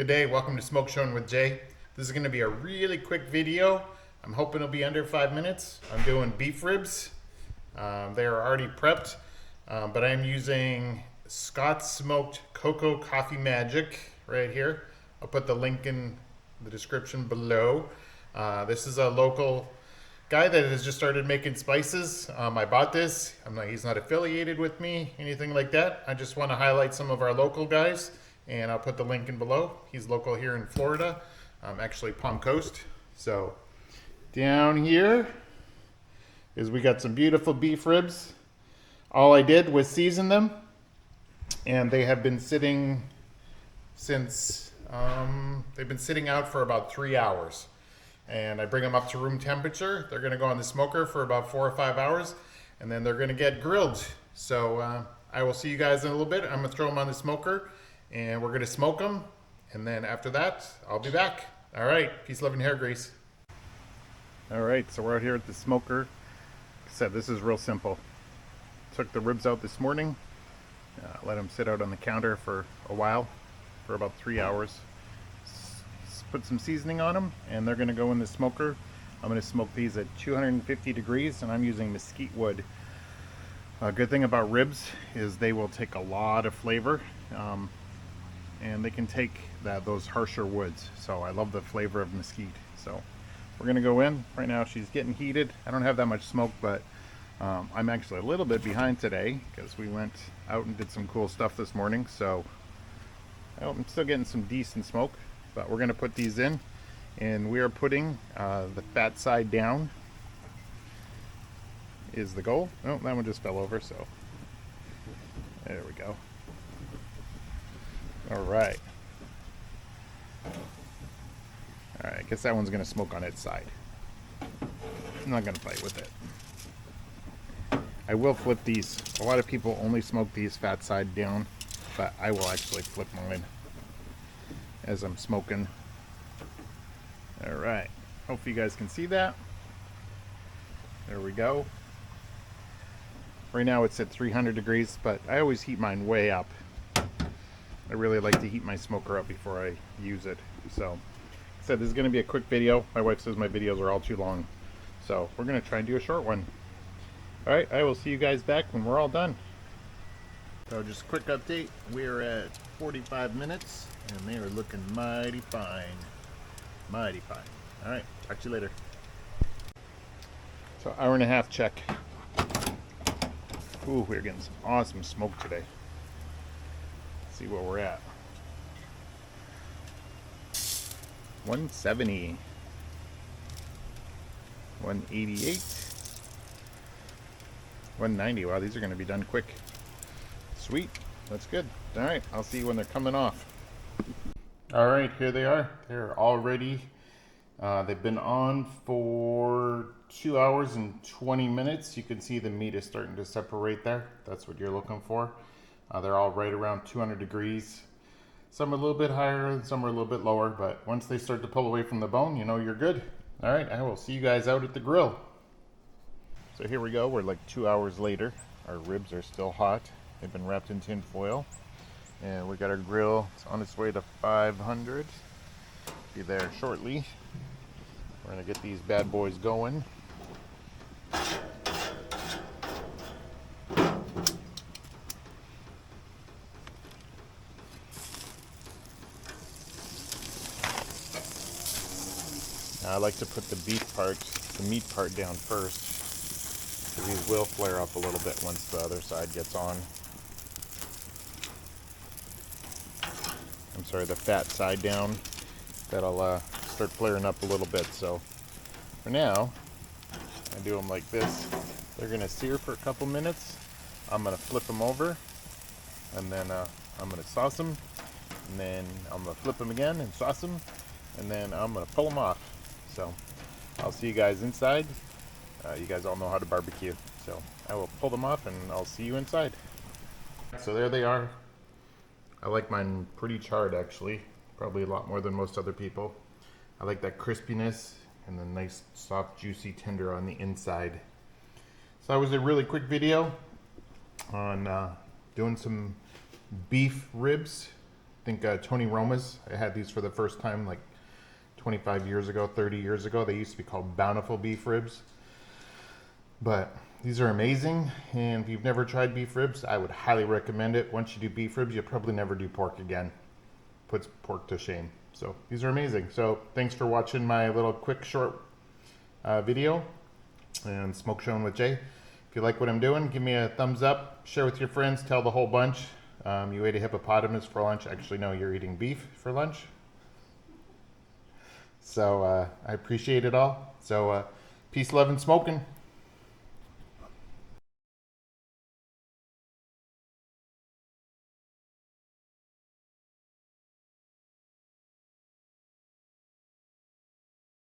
Good day, welcome to Smoke Showing with Jay. This is going to be a really quick video. I'm hoping it'll be under 5 minutes. I'm doing beef ribs. They are already prepped, but I'm using Scott's Smoked Cocoa Coffee Magic right here. I'll put the link in the description below. This is a local guy that has just started making spices. I bought this. He's not affiliated with me, anything like that. I just want to highlight some of our local guys, and I'll put the link in below. He's local here in Florida, actually Palm Coast. So down here is we got some beautiful beef ribs. All I did was season them, and they have been sitting since they've been sitting out for about 3 hours. And I bring them up to room temperature. They're gonna go on the smoker for about 4 or 5 hours, and then they're gonna get grilled. So I will see you guys in a little bit. I'm gonna throw them on the smoker, and we're gonna smoke them. And then after that, I'll be back. All right, peace, love, and hair grease. All right, so we're out here at the smoker. Like I said, this is real simple. Took the ribs out this morning, let them sit out on the counter for a while, for about 3 hours. Put some seasoning on them, and they're going to go in the smoker. I'm going to smoke these at 250 degrees, and I'm using mesquite wood. A good thing about ribs is they will take a lot of flavor, and they can take those harsher woods. So I love the flavor of mesquite. So we're going to go in right now. She's getting heated. I don't have that much smoke, but I'm actually a little bit behind today because we went out and did some cool stuff this morning. So I'm still getting some decent smoke. But we're going to put these in, and we are putting the fat side down is the goal. Oh, that one just fell over, so there we go. All right. All right, I guess that one's going to smoke on its side. I'm not going to fight with it. I will flip these. A lot of people only smoke these fat side down, but I will actually flip mine as I'm smoking. All right, hopefully you guys can see that. There we go. Right now it's at 300 degrees, but I always heat mine way up. I really like to heat my smoker up before I use it. So, like I said, this is going to be a quick video. My wife says my videos are all too long, so we're going to try and do a short one. All right, I will see you guys back when we're all done. So just a quick update. We're at 45 minutes, and they are looking mighty fine. Mighty fine. All right, talk to you later. So hour and a half check. Ooh, we're getting some awesome smoke today. Let's see where we're at. 170. 188. 190. Wow, these are going to be done quick. Sweet, that's good. All right, I'll see you when they're coming off. All right, here they are. They're all ready. They've been on for 2 hours and 20 minutes. You can see the meat is starting to separate there. That's what you're looking for. They're all right around 200 degrees. Some are a little bit higher and some are a little bit lower, but once they start to pull away from the bone, you know you're good. All right, I will see you guys out at the grill. So here we go. We're like 2 hours later. Our ribs are still hot. They've been wrapped in tin foil, and we got our grill. It's on its way to 500. Be there shortly. We're gonna get these bad boys going. Now, I like to put the meat part down first, because these will flare up a little bit once the other side gets on. I'm sorry, the fat side down. That'll start flaring up a little bit. So for now, I do them like this. They're gonna sear for a couple minutes. I'm gonna flip them over, and then I'm gonna sauce them, and then I'm gonna flip them again and sauce them, and then I'm gonna pull them off. So I'll see you guys inside. You guys all know how to barbecue, so I will pull them off and I'll see you inside. So there they are. I like mine pretty charred, actually, probably a lot more than most other people. I like that crispiness and the nice soft juicy tender on the inside. So that was a really quick video on doing some beef ribs. think Tony Roma's. I had these for the first time like 25 years ago, 30 years ago. They used to be called Bountiful beef ribs. But these are amazing, and if you've never tried beef ribs, I would highly recommend it. Once you do beef ribs, you'll probably never do pork again. Puts pork to shame. So these are amazing. So thanks for watching my little quick short video and Smoke Showing with Jay. If you like what I'm doing, give me a thumbs up, share with your friends, tell the whole bunch. You ate a hippopotamus for lunch. Actually, no, you're eating beef for lunch. So I appreciate it all. So peace, love, and smoking.